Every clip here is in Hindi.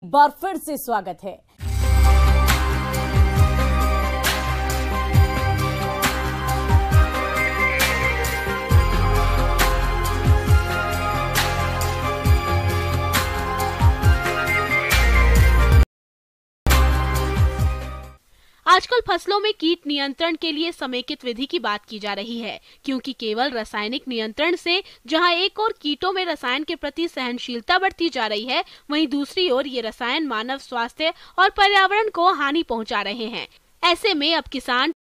बार फिर से स्वागत है। आजकल फसलों में कीट नियंत्रण के लिए समेकित विधि की बात की जा रही है, क्योंकि केवल रासायनिक नियंत्रण से जहां एक ओर कीटों में रसायन के प्रति सहनशीलता बढ़ती जा रही है, वहीं दूसरी ओर ये रसायन मानव स्वास्थ्य और पर्यावरण को हानि पहुंचा रहे हैं। ऐसे में अब किसान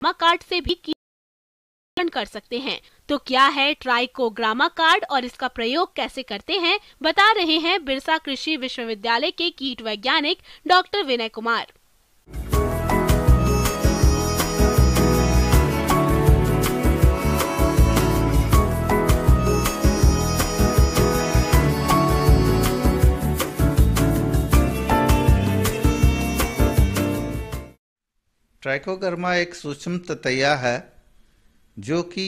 कार्ड से भी कीट नियंत्रण कर सकते हैं। तो क्या है ट्राइकोग्रामा कार्ड और इसका प्रयोग कैसे करते हैं, बता रहे हैं बिरसा कृषि विश्वविद्यालय के कीट वैज्ञानिक डॉक्टर विनय कुमार। ट्राइकोग्रामा एक सूक्ष्म ततैया है जो कि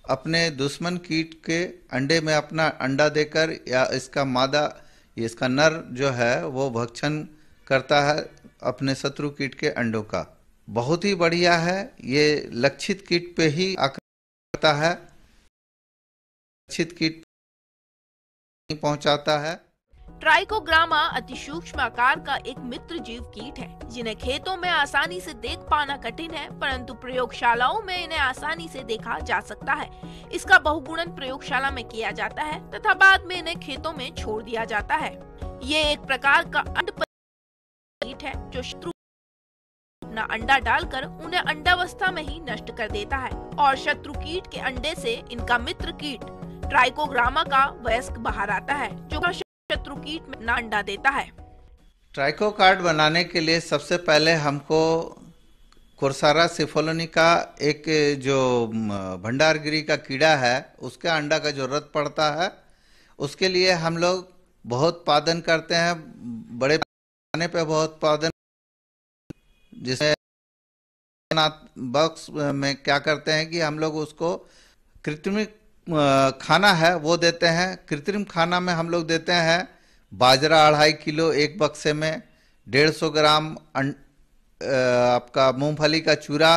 अपने दुश्मन कीट के अंडे में अपना अंडा देकर या इसका मादा इसका नर जो है वो भक्षण करता है अपने शत्रु कीट के अंडों का। बहुत ही बढ़िया है, ये लक्षित कीट पे ही आक्रमण करता है, लक्षित कीट नहीं पहुंचाता है। ट्राइकोग्रामा अति सूक्ष्म आकार का एक मित्र जीव कीट है जिन्हें खेतों में आसानी से देख पाना कठिन है, परंतु प्रयोगशालाओं में इन्हें आसानी से देखा जा सकता है। इसका बहुगुणन प्रयोगशाला में किया जाता है तथा बाद में इन्हें खेतों में छोड़ दिया जाता है। ये एक प्रकार का कीट है जो शत्रु अपना अंडा डालकर उन्हें अंडावस्था में ही नष्ट कर देता है और शत्रु कीट के अंडे से इनका मित्र कीट ट्राइकोग्रामा का वयस्क बाहर आता है जो शत्रु कीट में ना अंडा देता है। ट्राइको कार्ड बनाने के लिए सबसे पहले हमको कोर्सारा सिफोलोनी का एक जो भंडारगिरी का कीड़ा है उसका अंडा का जरूरत पड़ता है। उसके लिए हम लोग बहुत उत्पादन करते हैं, बड़े पैमाने पे बहुत उत्पादन, जिसमें बॉक्स में क्या करते हैं कि हम लोग उसको कृत्रिम खाना है वो देते हैं। कृत्रिम खाना में हम लोग देते हैं बाजरा 2.5 किलो एक बक्से में, 150 ग्राम आपका मूंगफली का चूरा,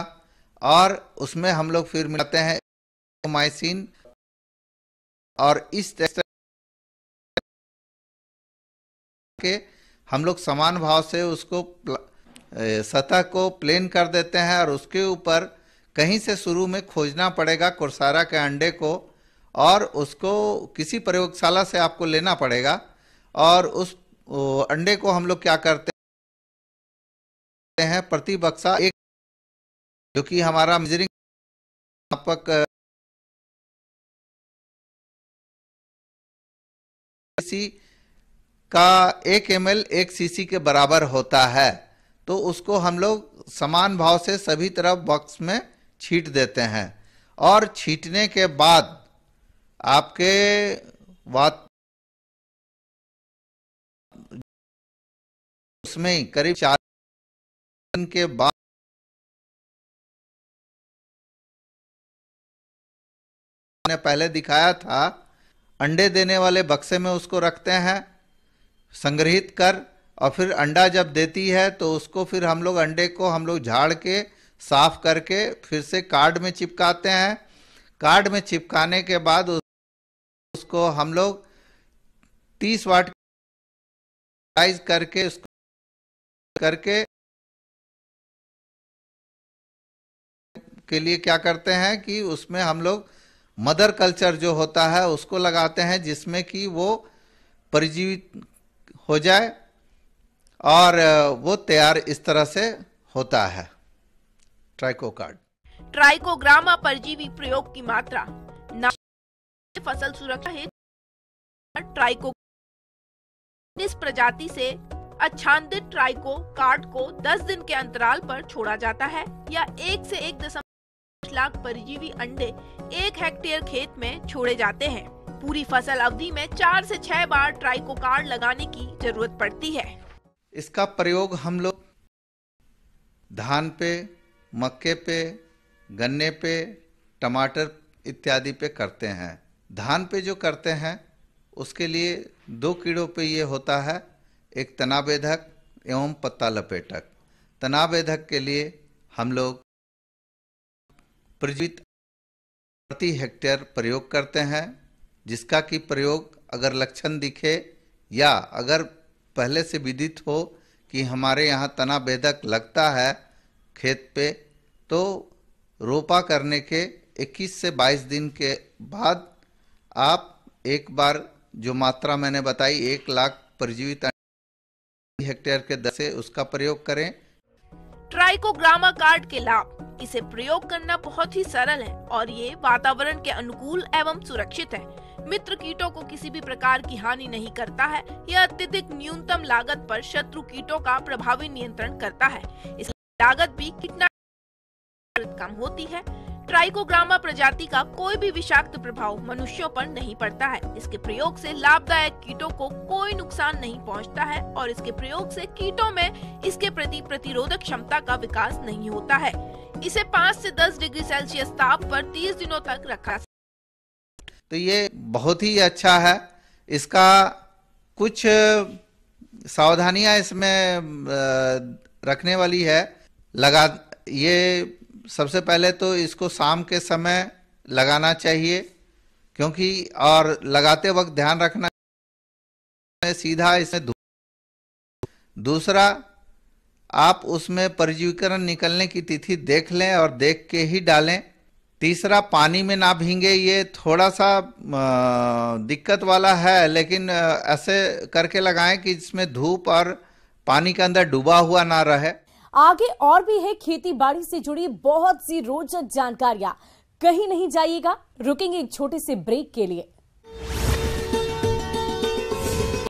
और उसमें हम लोग फिर मिलाते हैं माइसिन। और इस तरह के हम लोग समान भाव से उसको सतह को प्लेन कर देते हैं और उसके ऊपर कहीं से शुरू में खोजना पड़ेगा कोर्सारा के अंडे को, और उसको किसी प्रयोगशाला से आपको लेना पड़ेगा। और उस अंडे को हम लोग क्या करते हैं, प्रति बक्सा एक, जो कि हमारा मेजरिंग मापक का 1 ml 1 cc के बराबर होता है। तो उसको हम लोग समान भाव से सभी तरफ बॉक्स में छींट देते हैं। और छींटने के बाद आपके उसमें करीब 4 दिन के बाद मैंने पहले दिखाया था, अंडे देने वाले बक्से में उसको रखते हैं संग्रहित कर, और फिर अंडा जब देती है तो उसको फिर हम लोग अंडे को हम लोग झाड़ के साफ करके फिर से कार्ड में चिपकाते हैं। कार्ड में चिपकाने के बाद उसको हम लोग 30 वाट करके उसको के लिए क्या करते हैं कि उसमें हम लोग मदर कल्चर जो होता है उसको लगाते हैं, जिसमें कि वो परिजीवित हो जाए और वो तैयार इस तरह से होता है ट्राइको कार्ड। ट्राइकोग्रामा परजीवी प्रयोग की मात्रा फसल सुरक्षा हेतु ट्राइको इस प्रजाति से आच्छादित ट्राइको कार्ड को 10 दिन के अंतराल पर छोड़ा जाता है, या 1 से 1.5 लाख परजीवी अंडे 1 हेक्टेयर खेत में छोड़े जाते हैं। पूरी फसल अवधि में 4 से 6 बार ट्राइको कार्ड लगाने की जरूरत पड़ती है। इसका प्रयोग हम लोग धान पे, मक्के पे, गन्ने पे, टमाटर इत्यादि पे करते हैं। धान पे जो करते हैं उसके लिए 2 कीड़ों पे ये होता है। एक तनावेधक एवं पत्ता लपेटक। तनावेधक के लिए हम लोग प्रजीवित प्रति हेक्टेयर प्रयोग करते हैं, जिसका कि प्रयोग अगर लक्षण दिखे या अगर पहले से विदित हो कि हमारे यहाँ तनावेधक लगता है खेत पे, तो रोपा करने के 21 से 22 दिन के बाद आप एक बार जो मात्रा मैंने बताई 1 लाख परजीवित हेक्टेयर के दर से उसका प्रयोग करें। ट्राइकोग्रामा कार्ड के लाभ। इसे प्रयोग करना बहुत ही सरल है और ये वातावरण के अनुकूल एवं सुरक्षित है। मित्र कीटों को किसी भी प्रकार की हानि नहीं करता है। यह अत्यधिक न्यूनतम लागत पर शत्रु कीटों का प्रभावी नियंत्रण करता है। इसकी लागत भी कीटनाशक कम होती है। ट्राइकोग्रामा प्रजाति का कोई भी विषाक्त प्रभाव मनुष्यों पर नहीं पड़ता है। इसके प्रयोग से लाभदायक कीटों को कोई नुकसान नहीं पहुंचता है और इसके प्रयोग से कीटों में इसके प्रति प्रतिरोधक क्षमता का विकास नहीं होता है। इसे 5 से 10 डिग्री सेल्सियस ताप पर 30 दिनों तक रखा। तो ये बहुत ही अच्छा है। इसका कुछ सावधानियां इसमें रखने वाली है। ये सबसे पहले तो इसको शाम के समय लगाना चाहिए, क्योंकि और लगाते वक्त ध्यान रखना सीधा इसमें दूसरा, आप उसमें परजीवीकरण निकलने की तिथि देख लें और देख के ही डालें। तीसरा, पानी में ना भींगे। ये थोड़ा सा दिक्कत वाला है, लेकिन ऐसे करके लगाएं कि इसमें धूप और पानी के अंदर डूबा हुआ ना रहे। आगे और भी है खेती बाड़ी से जुड़ी बहुत सी रोचक जानकारियां। कहीं नहीं जाइएगा, रुकेंगे एक छोटे से ब्रेक के लिए।